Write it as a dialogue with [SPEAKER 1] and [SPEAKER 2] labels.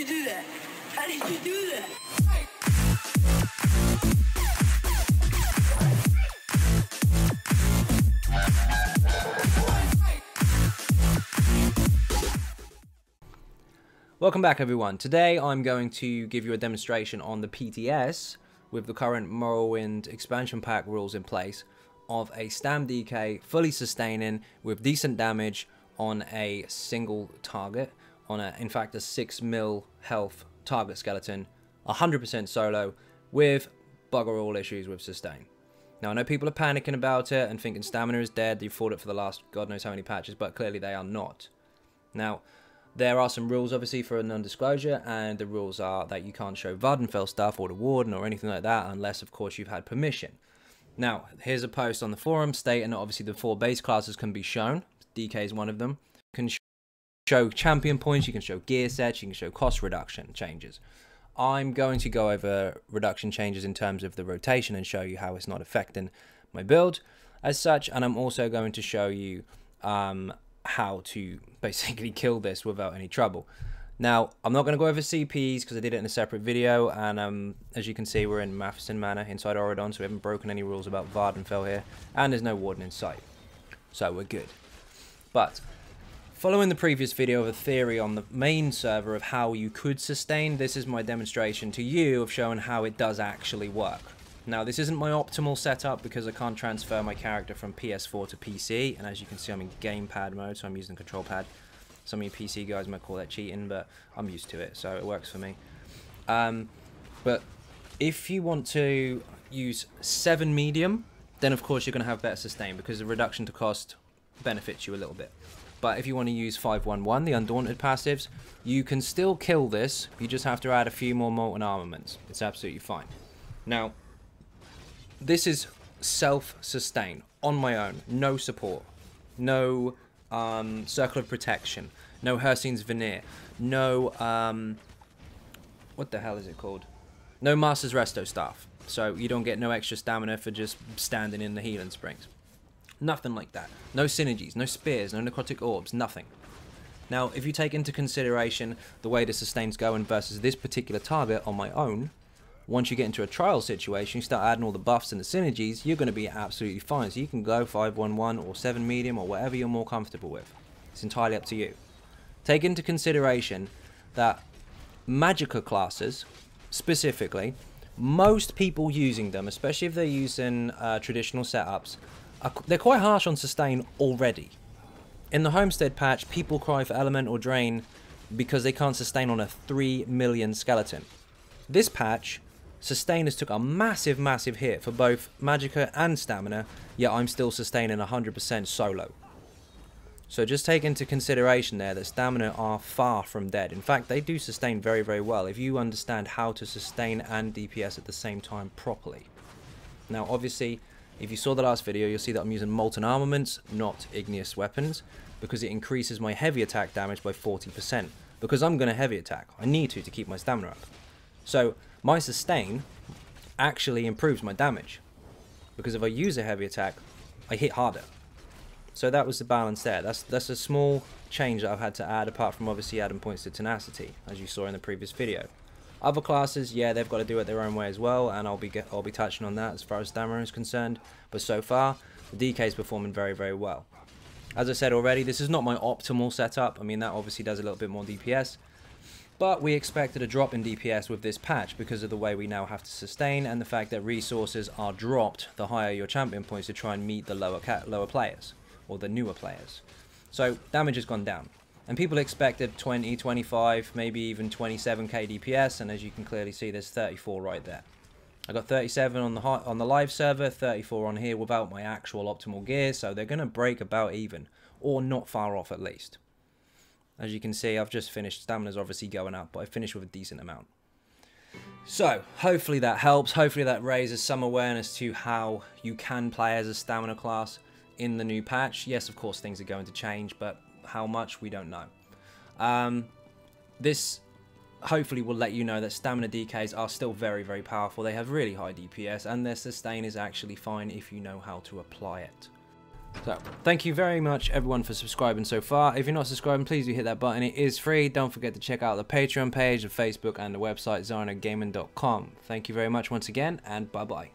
[SPEAKER 1] you do that? How did you do that?
[SPEAKER 2] Welcome back everyone. Today I'm going to give you a demonstration on the PTS with the current Morrowind expansion pack rules in place of a stam DK fully sustaining with decent damage on a single target, on in fact a 6 mil health target skeleton, 100% solo with bugger all issues with sustain. Now I know people are panicking about it and thinking stamina is dead, you've fought it for the last god knows how many patches, but clearly they are not. Now there are some rules obviously for a non-disclosure, and the rules are that you can't show Vardenfell stuff or the Warden or anything like that unless of course you've had permission. Now here's a post on the forum stating that obviously the 4 base classes can be shown. DK is one of them. You can show champion points, you can show gear sets, you can show cost reduction changes. I'm going to go over reduction changes in terms of the rotation and show you how it's not affecting my build as such, and I'm also going to show you how to basically kill this without any trouble. Now I'm not going to go over CPs because I did it in a separate video, and as you can see we're in Matheson Manor inside Oridon, so we haven't broken any rules about Vardenfell here, and there's no Warden in sight, so we're good. But following the previous video of a theory on the main server of how you could sustain, this is my demonstration to you of showing how it does actually work. Now this isn't my optimal setup because I can't transfer my character from PS4 to PC, and as you can see I'm in gamepad mode, so I'm using the control pad. Some of you PC guys might call that cheating, but I'm used to it, so it works for me. But if you want to use 7 medium, then of course you're going to have better sustain because the reduction to cost benefits you a little bit. But if you want to use 511, the Undaunted passives, you can still kill this, you just have to add a few more molten armaments. It's absolutely fine. Now this is self-sustain, on my own, no support, no circle of protection, no Hercine's Veneer, no, what the hell is it called? No Master's Resto staff, so you don't get no extra stamina for just standing in the healing springs. Nothing like that. No synergies, no spears, no necrotic orbs, nothing. Now, if you take into consideration the way the sustain's going versus this particular target on my own, once you get into a trial situation, you start adding all the buffs and the synergies, you're going to be absolutely fine. So you can go 511 or 7 medium or whatever you're more comfortable with. It's entirely up to you. Take into consideration that Magicka classes, specifically, most people using them, especially if they're using traditional setups, they're quite harsh on sustain already. In the Homestead patch, people cry for Elemental Drain because they can't sustain on a 3 million skeleton. This patch, sustainers took a massive hit for both Magicka and stamina, yet I'm still sustaining 100% solo. So just take into consideration there that stamina are far from dead. In fact, they do sustain very well if you understand how to sustain and DPS at the same time properly. Now obviously, if you saw the last video, you'll see that I'm using molten armaments, not igneous weapons, because it increases my heavy attack damage by 40%. Because I'm going to heavy attack, I need to keep my stamina up. So my sustain actually improves my damage, because if I use a heavy attack, I hit harder. So that was the balance there. That's a small change that I've had to add, apart from obviously adding points to tenacity, as you saw in the previous video. Other classes, yeah, they've got to do it their own way as well, and I'll be touching on that as far as stamina is concerned. But so far, the DK is performing very well. As I said already, this is not my optimal setup. I mean, that obviously does a little bit more DPS. But we expected a drop in DPS with this patch because of the way we now have to sustain and the fact that resources are dropped the higher your champion points to try and meet the lower players, or the newer players. So damage has gone down. And people expected 20, 25, maybe even 27k DPS, and as you can clearly see, there's 34 right there. I got 37 on the live server, 34 on here without my actual optimal gear, so they're going to break about even, or not far off at least. As you can see, I've just finished. Stamina's obviously going up, but I finished with a decent amount. So, hopefully that helps. Hopefully that raises some awareness to how you can play as a stamina class in the new patch. Yes, of course, things are going to change, but how much, we don't know. This hopefully will let you know that stamina DKs are still very powerful. They have really high DPS, and their sustain is actually fine if you know how to apply it. So, thank you very much everyone for subscribing so far. If you're not subscribing, please do hit that button. It is free. Don't forget to check out the Patreon page, the Facebook, and the website xynodegaming.com. Thank you very much once again, and bye-bye.